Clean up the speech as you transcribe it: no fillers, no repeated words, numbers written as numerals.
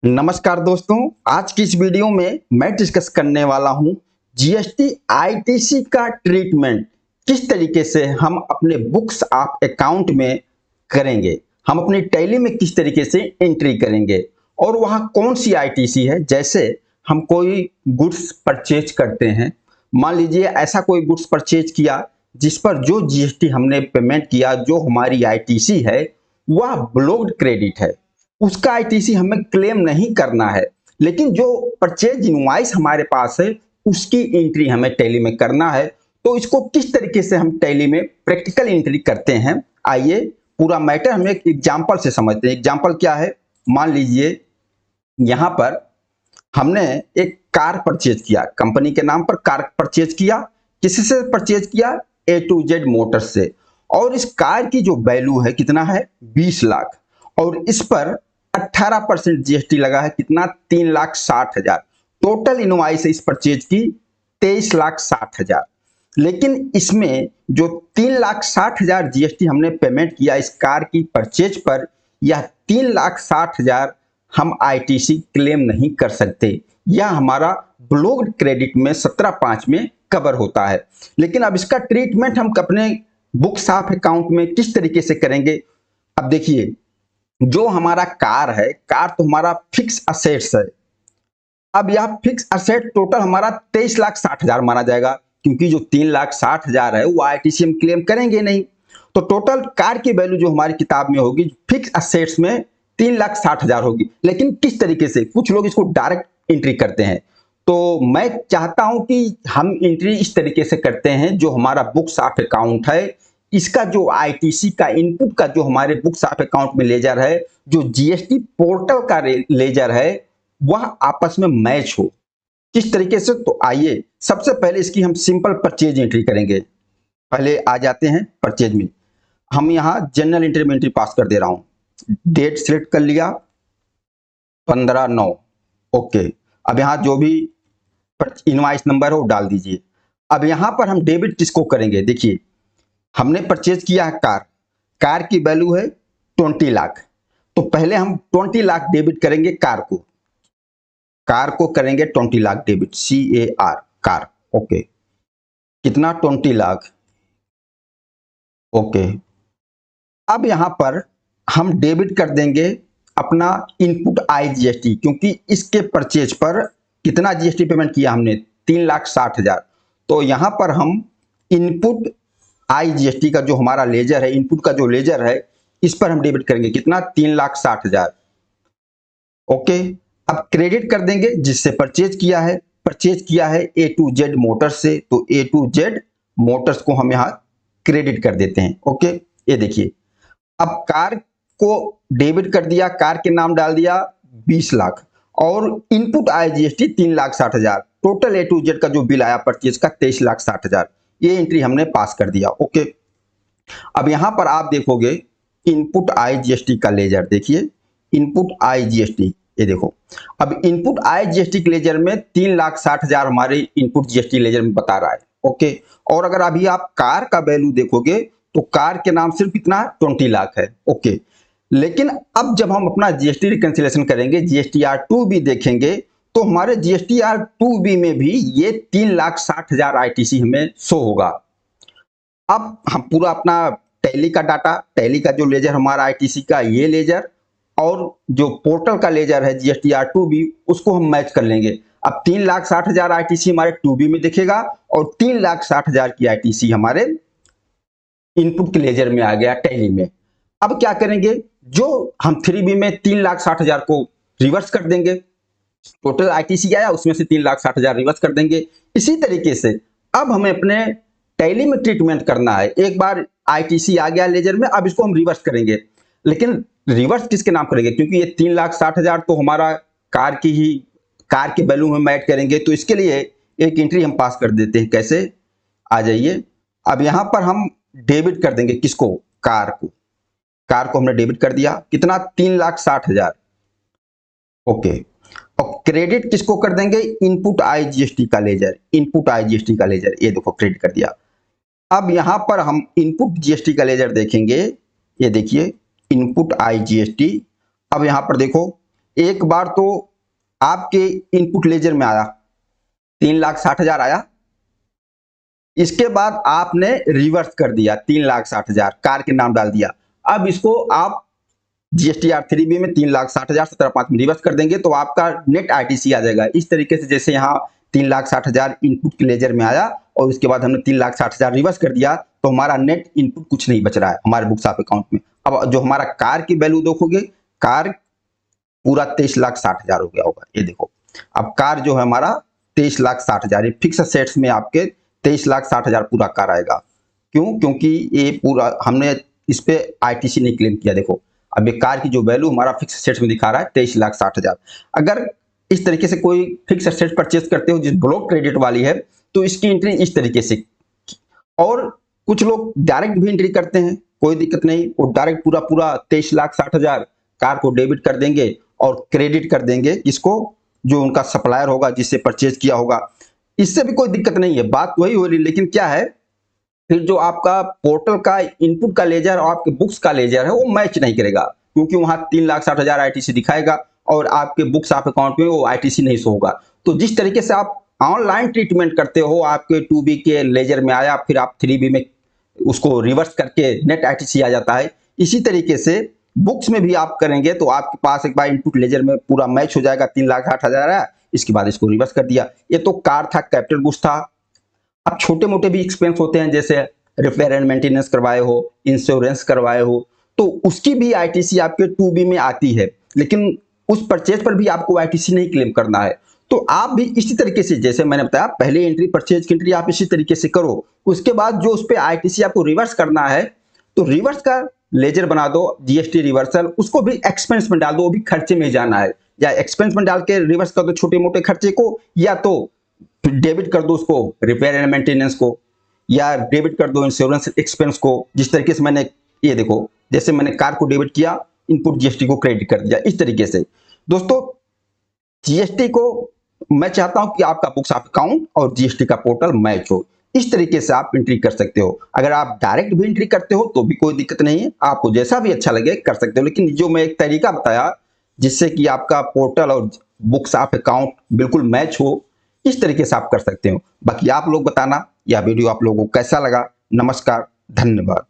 नमस्कार दोस्तों, आज की इस वीडियो में मैं डिस्कस करने वाला हूं जीएसटी आईटीसी का ट्रीटमेंट किस तरीके से हम अपने बुक्स ऑफ अकाउंट में करेंगे। हम अपनी टैली में किस तरीके से एंट्री करेंगे और वहां कौन सी आईटीसी है। जैसे हम कोई गुड्स परचेज करते हैं, मान लीजिए ऐसा कोई गुड्स परचेज किया जिस पर जो जीएसटी हमने पेमेंट किया, जो हमारी आईटीसी है वह ब्लॉक्ड क्रेडिट है, उसका आईटीसी हमें क्लेम नहीं करना है। लेकिन जो परचेज इनवॉइस हमारे पास है उसकी एंट्री हमें टैली में करना है। तो इसको किस तरीके से हम टैली में प्रैक्टिकल एंट्री करते हैं, आइए पूरा मैटर हम एक एग्जांपल से समझते हैं। एग्जांपल क्या है, मान लीजिए यहां पर हमने एक कार परचेज किया, कंपनी के नाम पर कार परचेज किया। किसी से परचेज किया? A to Z मोटर्स से। और इस कार की जो वैल्यू है कितना है? 20 लाख। और इस पर 18% जीएसटी लगा है, कितना? 3,60,000। टोटल इनवॉइस है इस परचेज की 23,60,000। लेकिन इसमें जो 3,60,000 जीएसटी हमने पेमेंट किया इस कार की परचेज पर, यह 3,60,000 हम आईटीसी क्लेम नहीं कर सकते। यह हमारा ब्लॉक्ड क्रेडिट में 17(5) में कवर होता है। लेकिन अब इसका ट्रीटमेंट हम अपने बुक्स ऑफ अकाउंट में किस तरीके से करेंगे? अब देखिए, जो हमारा कार है, कार तो हमारा फिक्स असेट्स है। अब यह फिक्स असेट टोटल हमारा 23,60,000 माना जाएगा, क्योंकि जो 3,60,000 है वो आईटीसी हम क्लेम करेंगे नहीं। तो टोटल कार की वैल्यू जो हमारी किताब में होगी फिक्स असेट्स में 3,60,000 होगी। लेकिन किस तरीके से? कुछ लोग इसको डायरेक्ट एंट्री करते हैं, तो मैं चाहता हूं कि हम एंट्री इस तरीके से करते हैं। जो हमारा बुक्स ऑफ अकाउंट है, इसका जो आईटीसी का इनपुट का जो हमारे बुक्स ऑफ अकाउंट में लेजर है, जो जीएसटी पोर्टल का लेजर है, वह आपस में मैच हो। किस तरीके से? तो आइए सबसे पहले इसकी हम सिंपल परचेज एंट्री करेंगे। पहले आ जाते हैं परचेज में। हम यहाँ जनरल एंट्री में एंट्री पास कर दे रहा हूं। डेट सिलेक्ट कर लिया, 15/9। ओके। अब यहाँ जो भी इनवॉइस नंबर है वो डाल दीजिए। अब यहाँ पर हम डेबिट किसको करेंगे? देखिए, हमने परचेज किया है कार, कार की वैल्यू है 20 लाख। तो पहले हम 20 लाख डेबिट करेंगे कार को। कार को करेंगे 20 lakh debit, CAR, car. Okay, कितना? 20 लाख। ओके। अब यहां पर हम डेबिट कर देंगे अपना इनपुट IGST, क्योंकि इसके परचेज पर कितना जीएसटी पेमेंट किया हमने? 3,60,000। तो यहां पर हम इनपुट IGST का जो हमारा लेजर है, इनपुट का जो लेजर है, इस पर हम डेबिट करेंगे कितना? 3,60,000। ओके। अब क्रेडिट कर देंगे जिससे परचेज किया है। परचेज किया है A to Z मोटर्स से, तो A to Z मोटर्स को हम यहाँ क्रेडिट कर देते हैं। ओके, ये देखिए, अब कार को डेबिट कर दिया, कार के नाम डाल दिया 20 लाख और input IGST 3,60,000। Total A to Z का जो बिल आया परचेज का 23,60,000। ये एंट्री हमने पास कर दिया। ओके। अब यहां पर आप देखोगे इनपुट IGST का लेजर, देखिए इनपुट IGST, ये देखो। अब इनपुट IGST के लेजर में 3,60,000 हमारे इनपुट जीएसटी लेजर में बता रहा है। ओके। और अगर अभी आप कार का वैल्यू देखोगे तो कार के नाम सिर्फ कितना? 20 लाख है। ओके। लेकिन अब जब हम अपना जीएसटी रिकंसिलेशन करेंगे, GSTR2B देखेंगे, तो हमारे GSTR2B में भी ये 3,60,000 आईटीसी हमें शो होगा। अब हम पूरा अपना टैली का डाटा, टैली का जो लेजर हमारा आईटीसी का ये लेजर और जो पोर्टल का लेजर है GSTR2B, उसको हम मैच कर लेंगे। अब 3,60,000 आईटीसी हमारे 2B में दिखेगा और 3,60,000 की आईटीसी हमारे इनपुट के लेजर में आ गया टैली में। अब क्या करेंगे? जो हम 3B में 3,60,000 को रिवर्स कर देंगे। टोटल आईटीसी आया, उसमें से 3,60,000 रिवर्स कर देंगे। इसी तरीके से अब हमें अपने टैली में ट्रीटमेंट करना है। एक बार आईटीसी आ गया लेजर में, अब इसको हम रिवर्स करेंगे। लेकिन रिवर्स किसके नाम करेंगे? क्योंकि ये 3,60,000 तो हमारा कार की ही, कार के वैल्यू में ऐड करेंगे, तो इसके लिए एक एंट्री हम पास कर देते हैं। कैसे? आ जाइए। अब यहां पर हम डेबिट कर देंगे किसको? कार को। कार को हमने डेबिट कर दिया, कितना? 3,60,000। ओके। और क्रेडिट किसको कर देंगे? इनपुट IGST का लेजर, इनपुट IGST का लेजर, ये देखो क्रेडिट कर दिया। अब यहां पर हम इनपुट जीएसटी का लेजर देखेंगे, ये देखिए इनपुट IGST। अब यहां पर देखो एक बार तो आपके इनपुट लेजर में आया 3,60,000 आया, इसके बाद आपने रिवर्स कर दिया 3,60,000 कार के नाम डाल दिया। अब इसको आप GST R3B में 3,60,000 17/5 में रिवर्स कर देंगे तो आपका नेट ITC आ जाएगा। इस तरीके से जैसे यहाँ 3,60,000 इनपुट के लेजर में आया और उसके बाद हमने 3,60,000 रिवर्स कर दिया तो हमारा नेट इनपुट कुछ नहीं बच रहा है हमारे बुक्स ऑफ अकाउंट में। अब जो हमारा कार की वैल्यू देखोगे, कार पूरा 23,60,000 हो गया होगा। ये देखो, अब कार जो है हमारा 23,60,000, ये फिक्स सेट्स में आपके 23,60,000 पूरा कार आएगा। क्यों? क्योंकि ये पूरा हमने इस पे ITC नहीं क्लेम किया। देखो अब ये कार की जो वैल्यू हमारा फिक्स सेट्स में दिखा रहा है 23,60,000। अगर इस तरीके से कोई फिक्स सेट परचेज करते हो जिस ब्लॉक क्रेडिट वाली है तो इसकी एंट्री इस तरीके से, और कुछ लोग डायरेक्ट भी एंट्री करते हैं, कोई दिक्कत नहीं, वो डायरेक्ट पूरा 23,60,000 कार को डेबिट कर देंगे और क्रेडिट कर देंगे इसको, जो उनका सप्लायर होगा जिससे परचेज किया होगा, इससे भी कोई दिक्कत नहीं है, बात वही हो रही। लेकिन क्या है, फिर जो आपका पोर्टल का इनपुट का लेजर और आपके बुक्स का लेजर है वो मैच नहीं करेगा, क्योंकि वहां 3,60,000 ITC दिखाएगा और आपके बुक्स ऑफ अकाउंट में वो ITC नहीं शो होगा। तो जिस तरीके से आप ऑनलाइन ट्रीटमेंट करते हो, आपके 2B के लेजर में आया, फिर आप 3B में उसको रिवर्स करके नेट ITC आ जाता है, इसी तरीके से बुक्स में भी आप करेंगे तो आपके पास एक बार इनपुट लेजर में पूरा मैच हो जाएगा। 3,60,000 आया, इसके बाद इसको रिवर्स कर दिया। ये तो कार था, कैपिटल गुड्स था। अब छोटे मोटे भी एक्सपेंस होते हैं, जैसे रिपेयर एंड मेंटेनेंस करवाए हो, इंश्योरेंस करवाए हो, तो उसकी भी ITC आपके 2B में आती है, लेकिन उस परचेज पर भी आपको ITC नहीं क्लेम करना है। तो आप भी इसी तरीके से, जैसे मैंने बताया, पहले एंट्री परचेज की एंट्री आप इसी तरीके से करो, उसके बाद जो उस पर ITC आपको रिवर्स करना है तो रिवर्स का लेजर बना दो, GST रिवर्सल, उसको भी एक्सपेंस में डाल दो, वो भी खर्चे में जाना है, या एक्सपेंस में डाल के रिवर्स कर दो छोटे मोटे खर्चे को, या तो डेबिट कर दो उसको रिपेयर एंड मेंटेनेंस को, या डेबिट कर दो इंश्योरेंस एक्सपेंस को। जिस तरीके से मैंने, ये देखो, जैसे मैंने कार को डेबिट किया, इनपुट GST को क्रेडिट कर दिया, इस तरीके से। दोस्तों GST को मैं चाहता हूं कि आपका बुक्स ऑफ अकाउंट और GST का पोर्टल मैच हो, इस तरीके से आप एंट्री कर सकते हो। अगर आप डायरेक्ट भी एंट्री करते हो तो भी कोई दिक्कत नहीं है, आपको जैसा भी अच्छा लगे कर सकते हो, लेकिन जो मैं एक तरीका बताया जिससे कि आपका पोर्टल और बुक्स ऑफ अकाउंट बिल्कुल मैच हो, इस तरीके से आप कर सकते हो। बाकी आप लोग बताना यह वीडियो आप लोगों को कैसा लगा। नमस्कार, धन्यवाद।